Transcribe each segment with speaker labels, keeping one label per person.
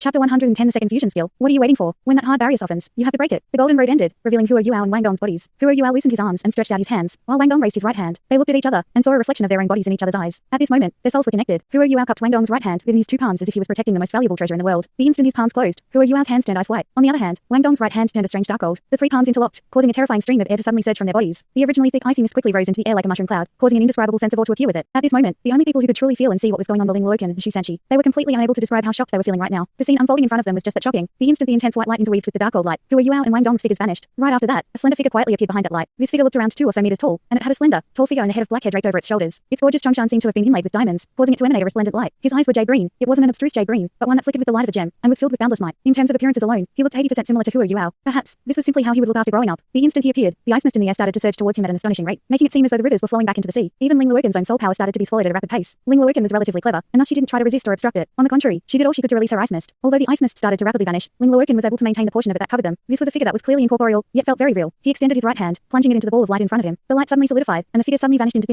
Speaker 1: Chapter 110 The second fusion skill. What are you waiting for? When that hard barrier softens, you have to break it. The golden road ended, revealing Huo Yuao and Wang Dong's bodies. Huo Yuao loosened his arms and stretched out his hands, while Wang Dong raised his right hand. They looked at each other and saw a reflection of their own bodies in each other's eyes. At this moment, their souls were connected. Huo Yuao cupped Wang Dong's right hand within his two palms as if he was protecting the most valuable treasure in the world. The instant his palms closed, Huo Yuao's hands turned ice white. On the other hand, Wang Dong's right hand turned a strange dark gold. The three palms interlocked, causing a terrifying stream of air to suddenly surge from their bodies. The originally thick icy mist quickly rose into the air like a mushroom cloud, causing an indescribable sense of awe to appear with it. At this moment, the only people who could truly feel and see what was going on were Luo and Shu Sanchi. They were completely unable to describe how shocked they were feeling right now. The scene unfolding in front of them was just that shocking. The instant the intense white light interweaved with the dark gold light, Huo Yuao and Wang Dong's figures vanished. Right after that, a slender figure quietly appeared behind that light. This figure looked around 2 or so meters tall, and it had a slender, tall figure and a head of black hair draped over its shoulders. Its gorgeous Chongshan seemed to have been inlaid with diamonds, causing it to emanate a resplendent light. His eyes were jade green. It wasn't an abstruse jade green, but one that flickered with the light of a gem, and was filled with boundless might. In terms of appearances alone, he looked 80% similar to Huo Yuao. Perhaps this was simply how he would look after growing up. The instant he appeared, the ice mist in the air started to surge towards him at an astonishing rate, making it seem as though the rivers were flowing back into the sea. Even Ling Luoken's own soul power started to be swallowed at a rapid pace. Ling Luoken was relatively clever, and thus she didn't try to resist or obstruct it. On the contrary, she did all she could to release her ice mist. Although the ice mist started to rapidly vanish, Ling Luoken was able to maintain the portion of it that covered them. This was a figure that was clearly incorporeal, yet felt very real. He extended his right hand, plunging it into the ball of light in front of him. The light suddenly solidified, and the figure suddenly vanished into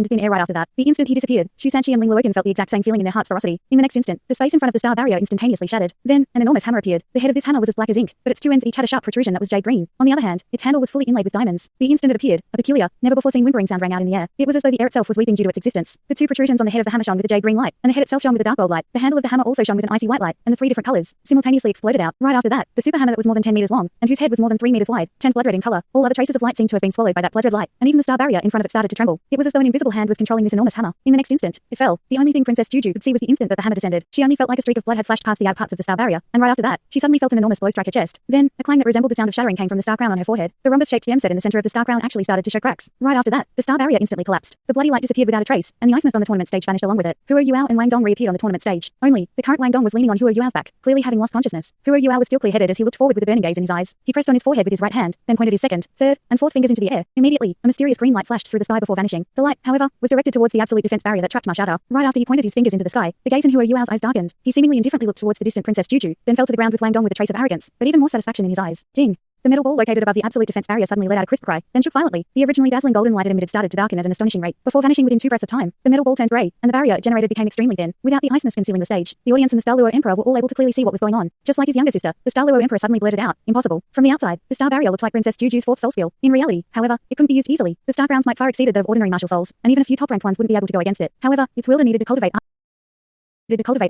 Speaker 1: thin air right after that. The instant he disappeared, Shu Sanchi and Ling Luoken felt the exact same feeling in their heart's ferocity. In the next instant, the space in front of the star barrier instantaneously shattered. Then, an enormous hammer appeared. The head of this hammer was as black as ink, but its two ends each had a sharp protrusion that was jade green. On the other hand, its handle was fully inlaid with diamonds. The instant it appeared, a peculiar, never before seen whimpering sound rang out in the air. It was as though the air itself was weeping due to its existence. The two protrusions on the head of the hammer shone with a jade green light, and the head itself shone with a dark gold light. The handle of the hammer also shone with an icy white light, and the 3 different colors simultaneously exploded out. Right after that, the super hammer that was more than 10 meters long, and whose head was more than 3 meters wide, turned blood red in color. All other traces of light seemed to have been swallowed by that blood red light, and even the star barrier in front of it started to tremble. It was as though an invisible hand was controlling this enormous hammer. In the next instant, it fell. The only thing Princess Juju could see was the instant that the hammer descended. She only felt like a streak of blood had flashed past the outer parts of the star barrier, and right after that, she suddenly felt an enormous blow strike her chest. Then, a clang that resembled the sound of shattering came from the star crown on her forehead. The rhombus-shaped gem set in the center of the star crown actually started to show cracks. Right after that, the star barrier instantly collapsed. The bloody light disappeared without a trace, and the ice mist on the tournament stage vanished along with it. Huo Yuao and Wang Dong reappeared on the tournament stage. Only, the current Wang Dong was leaning on Huo Yuao's back, clearly having lost consciousness. Huo Yuao was still clear-headed as he looked forward with a burning gaze in his eyes. He pressed on his forehead with his right hand, then pointed his second, third, and fourth fingers into the air. Immediately, a mysterious green light flashed through the sky before vanishing. The light, however, was directed towards the absolute defense barrier that trapped Ma Xiaotao. Right after he pointed his fingers into the sky, the gaze in Huo Yuao's eyes darkened. He seemingly indifferently looked towards the distant Princess Juju, then fell to the ground with Wang Dong with a trace of arrogance, but even more satisfaction in his eyes. Ding! The metal ball located above the absolute defense barrier suddenly let out a crisp cry, then shook violently. The originally dazzling golden light it emitted started to darken at an astonishing rate, before vanishing within 2 breaths of time. The metal ball turned grey, and the barrier it generated became extremely thin. Without the ice mist concealing the stage, the audience and the Daluo Emperor were all able to clearly see what was going on. Just like his younger sister, the Daluo Emperor suddenly blurted out, "Impossible." From the outside, the star barrier looked like Princess Juju's 4th soul skill. In reality, however, it couldn't be used easily. The star crowns might far exceeded that of ordinary martial souls, and even a few top-ranked ones wouldn't be able to go against it. However, its wielder needed to cultivate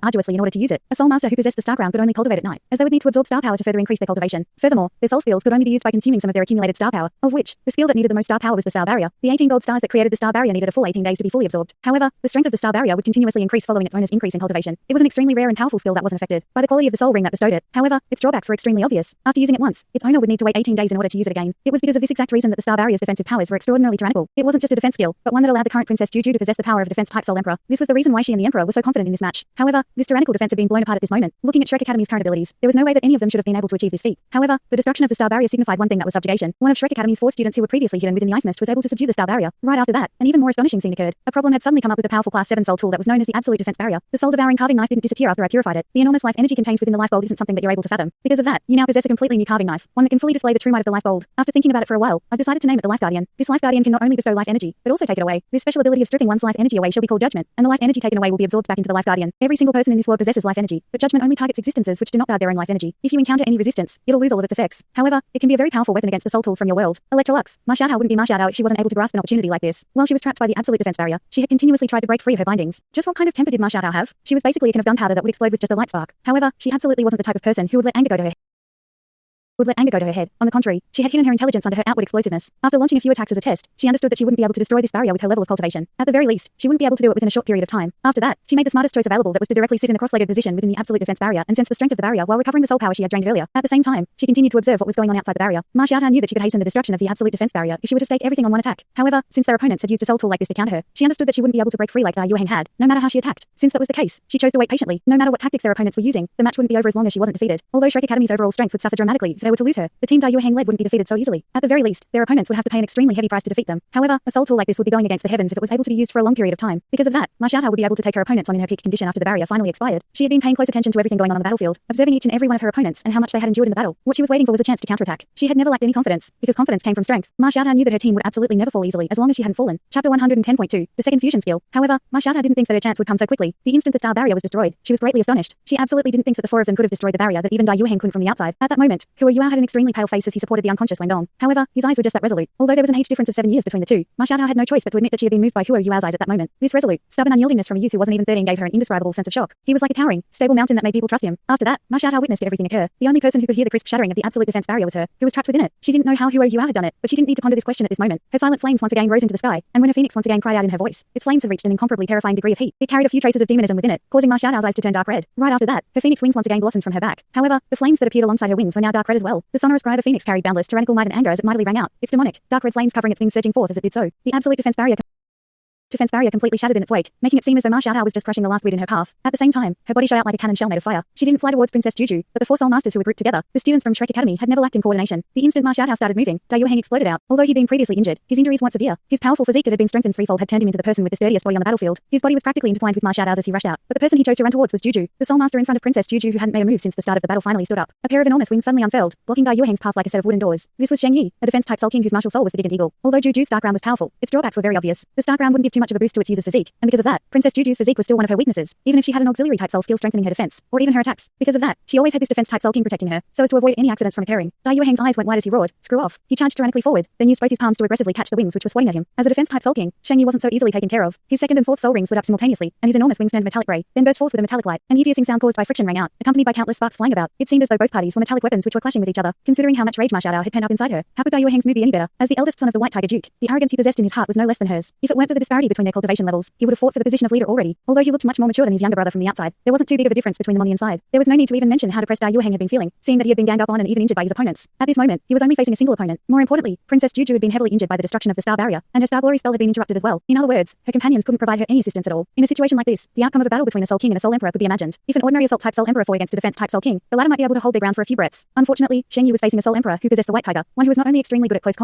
Speaker 1: arduously in order to use it. A soul master who possessed the star crown could only cultivate at night, as they would need to absorb star power to further increase their cultivation. Furthermore, their soul skills could only be used by consuming some of their accumulated star power, of which, the skill that needed the most star power was the star barrier. The 18 gold stars that created the star barrier needed a full 18 days to be fully absorbed. However, the strength of the star barrier would continuously increase following its owner's increase in cultivation. It was an extremely rare and powerful skill that wasn't affected by the quality of the soul ring that bestowed it. However, its drawbacks were extremely obvious. After using it once, its owner would need to wait 18 days in order to use it again. It was because of this exact reason that the star barrier's defensive powers were extraordinarily tyrannical. It wasn't just a defense skill, but one that allowed the current Princess Juju to possess the power of a defense-type soul emperor. This was the reason why she and the emperor were so confident in this match. However, this tyrannical defense had been blown apart at this moment. Looking at Shrek Academy's current abilities, there was no way that any of them should have been able to achieve this feat. However, the destruction of the star barrier signified one thing, that was subjugation. One of Shrek Academy's 4 students who were previously hidden within the ice mist was able to subdue the star barrier. Right after that, an even more astonishing scene occurred. A problem had suddenly come up with the powerful class 7 soul tool that was known as the absolute defense barrier. The soul-devouring carving knife didn't disappear after I purified it. The enormous life energy contained within the life gold isn't something that you're able to fathom. Because of that, you now possess a completely new carving knife, one that can fully display the true might of the life gold. After thinking about it for a while, I've decided to name it the Life Guardian. This Life Guardian can not only bestow life energy, but also take it away. This special ability of stripping one's life energy away shall be called judgment, and the life energy taken away will be absorbed back into the Life Guardian. Every single person in this world possesses life energy, but judgment only targets existences which do not guard their own life energy. If you encounter any resistance, it'll lose all of its effects. However, it can be a very powerful weapon against the soul tools from your world. Electrolux. Ma Xiaotao wouldn't be Ma Xiaotao if she wasn't able to grasp an opportunity like this. While she was trapped by the absolute defense barrier, she had continuously tried to break free of her bindings. Just what kind of temper did Ma Xiaotao have? She was basically a can of gunpowder that would explode with just a light spark. However, she absolutely wasn't the type of person who would let anger go to her head. On the contrary, she had hidden her intelligence under her outward explosiveness. After launching a few attacks as a test, she understood that she wouldn't be able to destroy this barrier with her level of cultivation. At the very least, she wouldn't be able to do it within a short period of time. After that, she made the smartest choice available, that was to directly sit in the cross-legged position within the absolute defense barrier and sense the strength of the barrier while recovering the soul power she had drained earlier. At the same time, she continued to observe what was going on outside the barrier. Ma Xiaotao knew that she could hasten the destruction of the absolute defense barrier if she were to stake everything on one attack. However, since their opponents had used a soul tool like this to counter her, she understood that she wouldn't be able to break free like Da Yueheng had, no matter how she attacked. Since that was the case, she chose to wait patiently. No matter what tactics their opponents were using, the match wouldn't be over as long as she wasn't defeated. Although Shrek Academy's overall strength would suffer dramatically if they were to lose her, the team Dalu led wouldn't be defeated so easily. At the very least, their opponents would have to pay an extremely heavy price to defeat them. However, a soul tool like this would be going against the heavens if it was able to be used for a long period of time. Because of that, Ma Xiaotao would be able to take her opponents on in her peak condition after the barrier finally expired. She had been paying close attention to everything going on the battlefield, observing each and every one of her opponents and how much they had endured in the battle. What she was waiting for was a chance to counterattack. She had never lacked any confidence, because confidence came from strength. Ma Xiaotao knew that her team would absolutely never fall easily as long as she hadn't fallen. Chapter 110.2, the second fusion skill. However, Ma Xiaotao didn't think that her chance would come so quickly. The instant the star barrier was destroyed, she was greatly astonished. She absolutely didn't think that the four of them could have destroyed the barrier that even Dalu couldn't from the outside. At that moment, Hua Yuao had an extremely pale face as he supported the unconscious Wang Dong. However, his eyes were just that resolute. Although there was an age difference of 7 years between the two, Ma Xiaotao had no choice but to admit that she had been moved by Hua Yuao's eyes at that moment. This resolute, stubborn unyieldingness from a youth who wasn't even 30 gave her an indescribable sense of shock. He was like a towering, stable mountain that made people trust him. After that, Ma Xiaotao witnessed everything occur. The only person who could hear the crisp shattering of the absolute defense barrier was her, who was trapped within it. She didn't know how Hua Yuao had done it, but she didn't need to ponder this question at this moment. Her silent flames once again rose into the sky, and when a phoenix once again cried out in her voice, its flames had reached an incomparably terrifying degree of heat. It carried a few traces of demonism within it, causing Ma Xiaotao's eyes to turn dark red. Right after that, her phoenix wings once again blossomed from her back. However, the flames that appeared alongside her wings were now dark red as well. The sonorous cry of a phoenix carried boundless tyrannical might and anger as it mightily rang out. Its demonic, dark red flames covering its wings surging forth as it did so. The absolute defense barrier completely shattered in its wake, making it seem as though Ma Xiaotao was just crushing the last weed in her path. At the same time, her body shot out like a cannon shell made of fire. She didn't fly towards Princess Juju, but the four soul masters who were grouped together, the students from Shrek Academy, had never lacked in coordination. The instant Ma Xiaotao started moving, Dalu exploded out. Although he'd been previously injured, his injuries weren't severe. His powerful physique that had been strengthened threefold had turned him into the person with the sturdiest body on the battlefield. His body was practically intertwined with Ma Xiaotao's as he rushed out, but the person he chose to run towards was Juju, the soul master in front of Princess Juju who hadn't made a move since the start of the battle finally stood up. A pair of enormous wings suddenly unfurled, blocking Dalu path like a set of wooden doors. This was Sheng Yi, a defense-type soul king whose martial soul was the gigant eagle. Although Juju's Stark Ground was powerful, its drawbacks were very obvious. The Stark Ground wouldn't give too much of a boost to its user's physique, and because of that, Princess Juju's physique was still one of her weaknesses, even if she had an auxiliary type soul skill strengthening her defense, or even her attacks. Because of that, she always had this defense type soul king protecting her, so as to avoid any accidents from occurring. Dalu eyes went wide as he roared, "Screw off." He charged tyrannically forward, then used both his palms to aggressively catch the wings which were swatting at him. As a defense type soul king, Sheng Yi wasn't so easily taken care of. His second and fourth soul rings lit up simultaneously, and his enormous wings turned metallic gray, then burst forth with a metallic light. An ear-piercing sound caused by friction rang out, accompanied by countless sparks flying about. It seemed as though both parties were metallic weapons which were clashing with each other. Considering how much rage Ma Xiaotao had pent up inside her, how could Dalu move be any better? As the eldest son of the White Tiger Duke, the arrogance he possessed in his heart was no less than hers. If it weren't for the disparity between their cultivation levels, he would have fought for the position of leader already. Although he looked much more mature than his younger brother from the outside, there wasn't too big of a difference between them on the inside. There was no need to even mention how depressed Dalu had been feeling, seeing that he had been ganged up on and even injured by his opponents. At this moment, he was only facing a single opponent. More importantly, Princess Juju had been heavily injured by the destruction of the star barrier, and her star glory spell had been interrupted as well. In other words, her companions couldn't provide her any assistance at all. In a situation like this, the outcome of a battle between a soul king and a soul emperor could be imagined. If an ordinary assault type soul emperor fought against a defense type soul king, the latter might be able to hold their ground for a few breaths. Unfortunately, Sheng Yi was facing a soul emperor who possessed the white tiger, one who was not only extremely good at close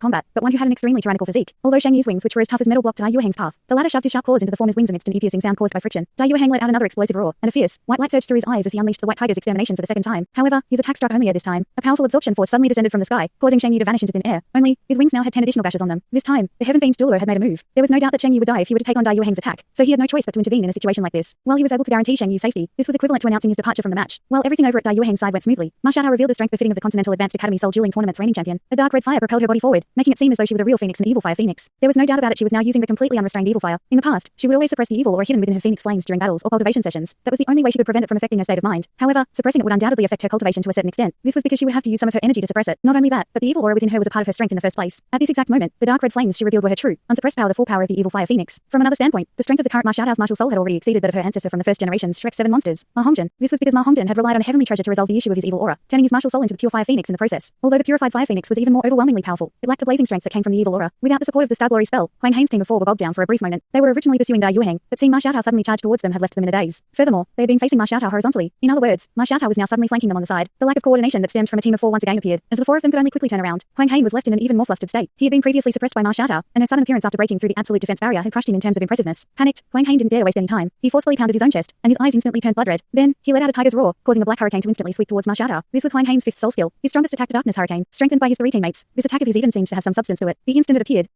Speaker 1: combat, but one who had an extremely tyrannical physique. Although Sheng Yi's wings, which were as tough as metal, blocked Dalu path, the latter shoved his sharp claws into the former's wings amidst an ear-piercing sound caused by friction. Dalu let out another explosive roar, and a fierce, white light surged through his eyes as he unleashed the white tiger's extermination for the second time. However, his attack struck only at this time. A powerful absorption force suddenly descended from the sky, causing Sheng Yi to vanish into thin air. Only, his wings now had 10 additional gashes on them. This time, the heaven-fiend Douluo had made a move. There was no doubt that Sheng Yi would die if he were to take on Dalu attack, so he had no choice but to intervene in a situation like this. While he was able to guarantee Sheng Yi's safety, this was equivalent to announcing his departure from the match. While everything over at Dalu side went smoothly, Ma Xiaotao revealed the strength befitting of the Continental Advanced Academy Soul Dueling Tournament's reigning champion. A dark red fire propelled her body forward, making it seem as though she was a real phoenix, an evil fire phoenix. There was no doubt about it, she was now using the completely unrestrained evil fire. In the past, she would always suppress the evil or hidden within her phoenix flames during battles or cultivation sessions. That was the only way she could prevent it from affecting her state of mind. However, suppressing it would undoubtedly affect her cultivation to a certain extent. This was because she would have to use some of her energy to suppress it. Not only that, but the evil aura within her was a part of her strength in the first place. At this exact moment, the dark red flames she revealed were her true, unsuppressed power, the full power of the evil fire phoenix. From another standpoint, the strength of the current Ma Xiaotao's martial soul had already exceeded that of her ancestor from the first generation's Shrek 7 monsters, Ma Hongzhen. This was because Ma Hongzhen had relied on a heavenly treasure to resolve the issue of his evil aura, turning his martial soul into the pure fire phoenix in the process. Although the purified fire phoenix was even more overwhelmingly powerful, it lacked the blazing strength that came from the evil aura. Without the support of the star glory spell, Huang Hain's team of four were bogged down for a brief moment. They were originally pursuing Dalu, but seeing Ma Xiaotao suddenly charge towards them had left them in a daze. Furthermore, they had been facing Ma Xiaotao horizontally. In other words, Ma Xiaotao was now suddenly flanking them on the side. The lack of coordination that stemmed from a team of four once again appeared, as the four of them could only quickly turn around. Huang Hain was left in an even more flustered state. He had been previously suppressed by Ma Xiaotao, and her sudden appearance after breaking through the absolute defense barrier had crushed him in terms of impressiveness. Panicked, Huang Hain didn't dare to waste any time. He forcefully pounded his own chest, and his eyes instantly turned blood red. Then, he let out a tiger's roar, causing a black hurricane to instantly sweep towards Ma Xiaotao. This was Huang Hain's fifth soul skill, his strongest attack, the darkness hurricane, strengthened by his three teammates. This attack of his even seemed to have some substance to it. The instant it appeared,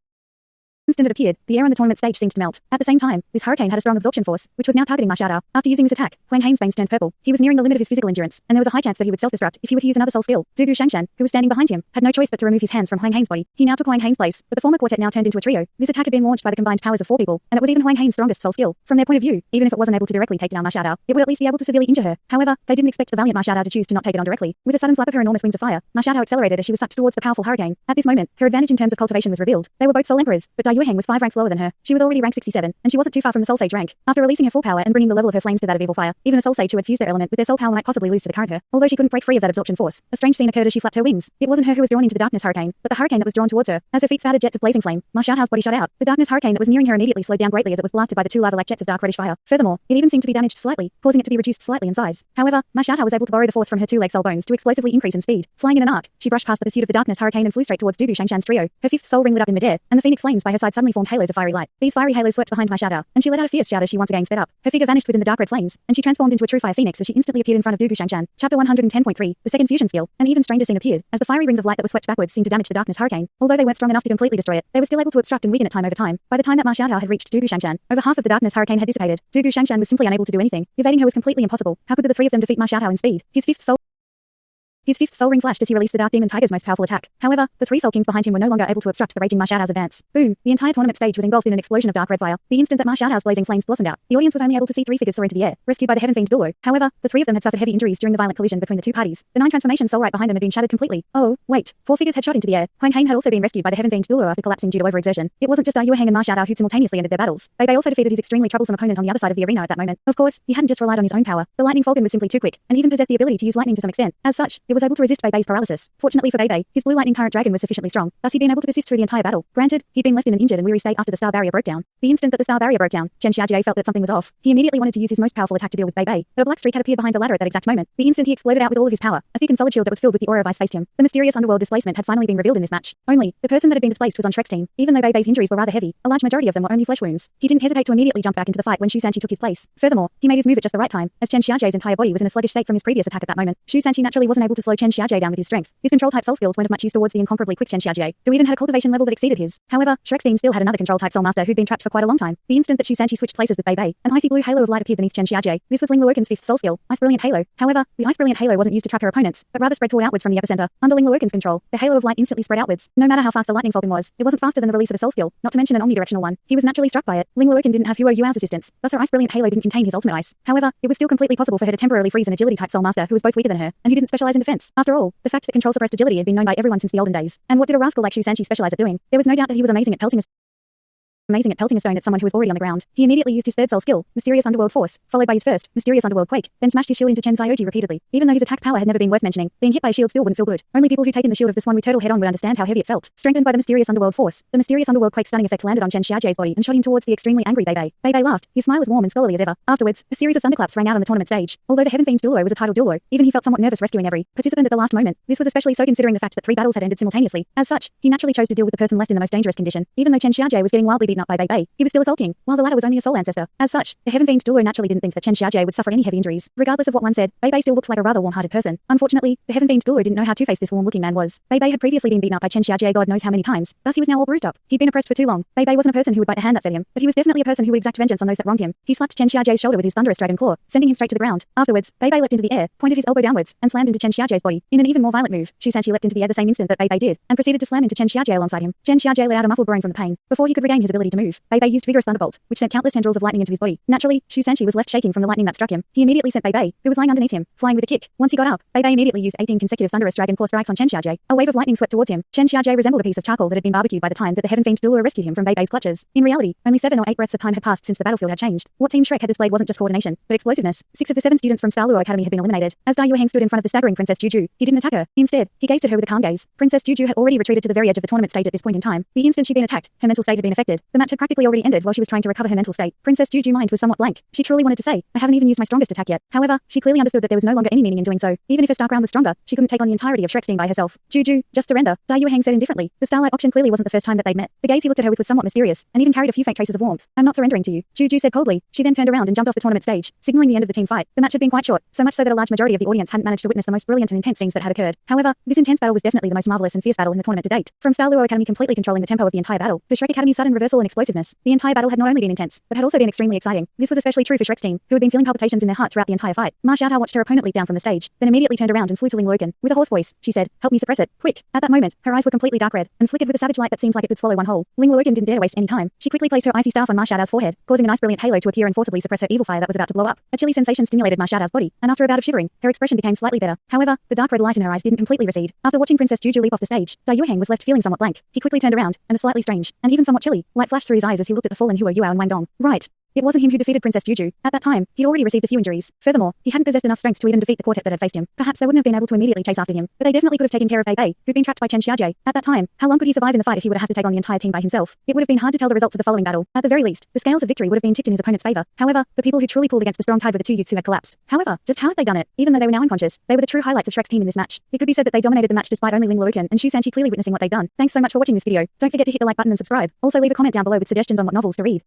Speaker 1: the air on the tournament stage seemed to melt. At the same time, this hurricane had a strong absorption force, which was now targeting Ma Xiaotao. After using his attack, Huang Hain's veins turned purple. He was nearing the limit of his physical endurance, and there was a high chance that he would self-destruct if he were to use another soul skill. Dugu Shangshan, who was standing behind him, had no choice but to remove his hands from Huang Hain's body. He now took Huang Hain's place, but the former quartet now turned into a trio. This attack had been launched by the combined powers of four people, and it was even Huang Hain's strongest soul skill. From their point of view, even if it wasn't able to directly take down Ma Xiaotao, it would at least be able to severely injure her. However, they didn't expect the valiant Ma Xiaotao to choose to not take it on directly. With a sudden flap of her enormous wings of fire, Ma Xiaotao accelerated as she was sucked towards the powerful hurricane. At this moment, her advantage in terms of cultivation was revealed. They were both soul emperors, but Dalu Yueheng was 5 ranks lower than her. She was already rank 67, and she wasn't too far from the Soul Sage rank. After releasing her full power and bringing the level of her flames to that of evil fire, even a Soul Sage who had fused their element with their soul power might possibly lose to the current her. Although she couldn't break free of that absorption force, a strange scene occurred as she flapped her wings. It wasn't her who was drawn into the darkness hurricane, but the hurricane that was drawn towards her. As her feet started jets of blazing flame, Ma Xiaotao's body shot out. The darkness hurricane that was nearing her immediately slowed down greatly as it was blasted by the 2 lava-like jets of dark reddish fire. Furthermore, it even seemed to be damaged slightly, causing it to be reduced slightly in size. However, Ma Xiaotao was able to borrow the force from her 2-leg soul bones to explosively increase in speed. Flying in an arc, she brushed past the pursuit of the darkness hurricane and flew straight towards Dugu Shangshan's trio. Her 5th soul ring lit up in midair, and the phoenix flames by her side suddenly formed halos of fiery light. These fiery halos swept behind Ma Xiaotao, and she let out a fierce shout as she once again sped up. Her figure vanished within the dark red flames, and she transformed into a true fire phoenix as she instantly appeared in front of Dugu Shangshan. Chapter 110.3, the second fusion skill. An even stranger scene appeared, as the fiery rings of light that were swept backwards seemed to damage the darkness hurricane. Although they weren't strong enough to completely destroy it, they were still able to obstruct and weaken it time over time. By the time that Ma Xiaotao had reached Dugu Shangshan, over half of the darkness hurricane had dissipated. Dugu Shangshan was simply unable to do anything. Evading her was completely impossible. How could the 3 of them defeat Ma Xiaotao in speed? His 5th soul ring flashed as he released the Dark Demon Tiger's most powerful attack. However, the 3 soul kings behind him were no longer able to obstruct the raging Ma Xiaotao's advance. Boom! The entire tournament stage was engulfed in an explosion of dark red fire. The instant that Ma Xiaotao's blazing flames blossomed out, the audience was only able to see 3 figures soar into the air, rescued by the heaven-famed Douluo. However, the 3 of them had suffered heavy injuries during the violent collision between the 2 parties. The 9 transformation soul right behind them had been shattered completely. Oh, wait. 4 figures had shot into the air. Huang Heng had also been rescued by the heaven-famed Douluo after collapsing due to overexertion. It wasn't just Yueheng and Ma Xiaotao who simultaneously ended their battles. Bei Bei also defeated his extremely troublesome opponent on the other side of the arena at that moment. Of course, he hadn't just relied on his own power. The lightning falcon was simply too quick, and even possessed the ability to use lightning to some extent. As such, it was able to resist Bei Bei's paralysis. Fortunately for Bei Bei, his blue lightning current dragon was sufficiently strong, thus he'd been able to persist through the entire battle. Granted, he'd been left in an injured and weary state after the star barrier broke down. The instant that the star barrier broke down, Chen Xiaojie felt that something was off. He immediately wanted to use his most powerful attack to deal with Bei Bei, but a black streak had appeared behind the ladder at that exact moment. The instant he exploded out with all of his power, a thick and solid shield that was filled with the aura of ice faced him. The mysterious underworld displacement had finally been revealed in this match. Only, the person that had been displaced was on Shrek's team. Even though Bei Bei's injuries were rather heavy, a large majority of them were only flesh wounds. He didn't hesitate to immediately jump back into the fight when Shu Sanqi took his place. Furthermore, he made his move at just the right time, as Chen Xiaojie's entire body was in a sluggish state from his previous attack at that moment. Shu Sanqi naturally wasn't able to slow Chen Xiaojie down with his strength. His control type soul skills weren't of much use towards the incomparably quick Chen Xiaojie, who even had a cultivation level that exceeded his. However, Shrek's team still had another control type soul master who'd been trapped for quite a long time. The instant that Shu Sanqi switched places with Bei Bei, an icy blue halo of light appeared beneath Chen Xiaojie. This was Ling Luoken's 5th soul skill, Ice Brilliant Halo. However, the Ice Brilliant Halo wasn't used to trap her opponents, but rather spread toward outwards from the epicenter. Under Ling Luoken's control, the halo of light instantly spread outwards. No matter how fast the lightning falcon was, it wasn't faster than the release of a soul skill, not to mention an omnidirectional one. He was naturally struck by it. Ling Luoken didn't have Huo Yuao's assistance, thus her Ice Brilliant Halo didn't contain his ultimate ice. However, it was still completely possible for her to temporarily freeze an agility type soul master who was both weaker than her, and who didn't specialize in defense. After all, the fact that control suppressed agility had been known by everyone since the olden days. And what did a rascal like Shu Sanqi specialize at doing? There was no doubt that he was amazing at pelting a stone at someone who was already on the ground. He immediately used his 3rd soul skill, Mysterious Underworld Force, followed by his 1st, Mysterious Underworld Quake, then smashed his shield into Chen Xiaoji repeatedly. Even though his attack power had never been worth mentioning, being hit by a shield still wouldn't feel good. Only people who'd taken the shield of the Swan Wu Turtle head-on would understand how heavy it felt. Strengthened by the Mysterious Underworld Force, the Mysterious Underworld Quake stunning effect landed on Chen Xiaojie's body and shot him towards the extremely angry Bei Bei. Bei Bei laughed. His smile was warm and scholarly as ever. Afterwards, a series of thunderclaps rang out on the tournament stage. Although the heaven-famed Douluo was a titled Douluo, even he felt somewhat nervous rescuing every participant at the last moment. This was especially so considering the fact that 3 battles had ended simultaneously. As such, he naturally chose to deal with the person left in the most dangerous condition. Even though Chen Xiaojie was getting wildly beaten up by Bei Bei, he was still a Soul King, while the latter was only a soul ancestor. As such, the heaven-famed Douluo naturally didn't think that Chen Xiaojie would suffer any heavy injuries. Regardless of what one said, Bei Bei still looked like a rather warm-hearted person. Unfortunately, the heaven-famed Douluo didn't know how two-faced this warm-looking man was. Bei Bei had previously been beaten up by Chen Xiaojie God knows how many times, thus he was now all bruised up. He'd been oppressed for too long. Bei Bei wasn't a person who would bite the hand that fed him, but he was definitely a person who would exact vengeance on those that wronged him. He slapped Chen Xiaojie's shoulder with his thunderous dragon claw, sending him straight to the ground. Afterwards, Bei Bei leapt into the air, pointed his elbow downwards, and slammed into Chen Xiaojie's body. In an even more violent move, Shu Sanqi leapt into the air the same instant that Bei Bei did, and proceeded to slam into Chen Xiaojie alongside him. Chen Xiaojie let out a muffled groan from the pain. Before he could regain his ability to move, Bei Bei used vigorous thunderbolt, which sent countless tendrils of lightning into his body. Naturally, Shu Sanqi was left shaking from the lightning that struck him. He immediately sent Bei Bei, who was lying underneath him, flying with a kick. Once he got up, Bei Bei immediately used 18 consecutive thunderous dragon claw strikes on Chen Xiaojie. A wave of lightning swept towards him. Chen Xiaojie resembled a piece of charcoal that had been barbecued by the time that the heaven-famed Douluo rescued him from Bei Bei's clutches. In reality, only 7 or 8 breaths of time had passed since the battlefield had changed. What Team Shrek had displayed wasn't just coordination, but explosiveness. 6 of the 7 students from Douluo Academy had been eliminated. As Yueheng stood in front of the staggering Princess Juju, he didn't attack her. Instead, he gazed at her with a calm gaze. Princess Juju had already retreated to the very edge of the tournament stage at this point in time. The instant she'd been attacked, her mental state had been affected. The match had practically already ended while she was trying to recover her mental state. Princess Juju's mind was somewhat blank. She truly wanted to say, I haven't even used my strongest attack yet. However, she clearly understood that there was no longer any meaning in doing so. Even if her star crown was stronger, she couldn't take on the entirety of Shrek's team by herself. Juju, just surrender, Yueheng said indifferently. The starlight option clearly wasn't the first time that they'd met. The gaze he looked at her with was somewhat mysterious, and even carried a few faint traces of warmth. I'm not surrendering to you, Juju said coldly. She then turned around and jumped off the tournament stage, signaling the end of the team fight. The match had been quite short, so much so that a large majority of the audience hadn't managed to witness the most brilliant and intense scenes that had occurred. However, this intense battle was definitely the most marvelous and fierce battle in the tournament to date. From Douluo Academy completely controlling the tempo of the entire battle, the Shrek Academy's sudden reversal and explosiveness. The entire battle had not only been intense, but had also been extremely exciting. This was especially true for Shrek's team, who had been feeling palpitations in their heart throughout the entire fight. Ma Xiaotao watched her opponent leap down from the stage, then immediately turned around and flew to Ling Luogan. With a hoarse voice, she said, "Help me suppress it, quick." At that moment, her eyes were completely dark red, and flickered with a savage light that seemed like it could swallow one whole. Ling Luogan didn't dare to waste any time. She quickly placed her icy staff on Ma Xiaotao's forehead, causing a nice brilliant halo to appear and forcibly suppress her evil fire that was about to blow up. A chilly sensation stimulated Ma Xiaotao's body, and after a bout of shivering, her expression became slightly better. However, the dark red light in her eyes didn't completely recede. After watching Princess Juju leap off the stage, Dalu was left feeling somewhat blank. He quickly turned around, and a slightly strange, and even somewhat chilly, light flashed through his eyes as he looked at the fallen Hua Yuao and Wang Dong. Right. It wasn't him who defeated Princess Juju. At that time, he'd already received a few injuries. Furthermore, he hadn't possessed enough strength to even defeat the quartet that had faced him. Perhaps they wouldn't have been able to immediately chase after him, but they definitely could have taken care of Bei Bei, who'd been trapped by Chen Xiaojie. At that time, how long could he survive in the fight if he would have had to take on the entire team by himself? It would have been hard to tell the results of the following battle. At the very least, the scales of victory would have been tipped in his opponent's favor. However, the people who truly pulled against the strong tide were the two youths who had collapsed. However, just how had they done it? Even though they were now unconscious, they were the true highlights of Shrek's team in this match. It could be said that they dominated the match despite only Ling Luokan and Shu Sanqi clearly witnessing what they'd done. Thanks so much for watching this video. Don't forget to hit the like button and subscribe. Also leave a comment down below with suggestions on what novels to read.